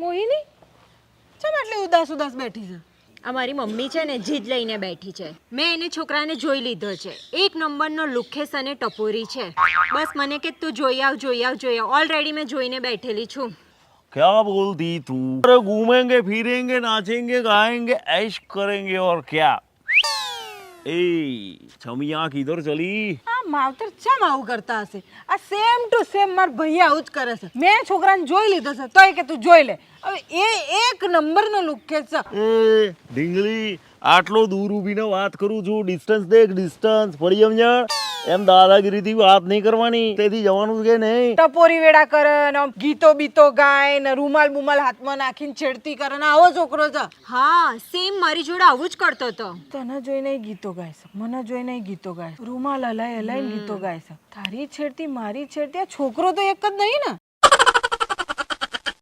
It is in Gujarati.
મોહિની ચમ આટલી ઉદાસ ઉદાસ બેઠી છે? અમારી મમ્મી છે ને જીદ લઈને બેઠી છે. મેં એને છોકરાને જોઈ લીધો છે. એક નંબરનો લુખેસ અને ટપોરી છે. બસ મને કે તું જોઈ આવ. ઓલરેડી મેં જોઈને બેઠેલી છું. क्या बोलती तू? अरे घूमेंगे फिरेंगे नाचेंगे गाएंगे ऐश करेंगे और क्या? ए छमिया किधर चली? આ માવતર ચમ આવું કરતા હશે? આ સેમ ટુ સેમ માર ભાઈ આવું જ કરે છે. મેં છોકરાને જોઈ લીધો છે તોય કે તું જોઈ લે. હવે એ એક નંબરનો લુખેસ છે. એ ઢીંગલી આટલો દૂર ઊભીને વાત કરું છું. ડિસ્ટન્સ દેખ, ડિસ્ટન્સ પડી સમજણ. એમ દાદાગીરીથી વાત નહીં કરવાની. તેથી જવાનું કે નહીં. ટપોરી વેડા કરે ને આમ ગીતો બીતો ગાય ને રૂમાલ બુમાલ હાથમાં નાખીને છેડતી કરે ને આવો છોકરો છે. હા, સેમ મારી જોડે આવું જ કરતો હતો. તને જોઈને ગીતો ગાય છે, મને જોઈને ગીતો ગાય છે, રૂમાલ હલાઈને ગીતો ગાય છે. તારી છેડતી મારી છેડતી આ છોકરો તો એક જ નહીં ને?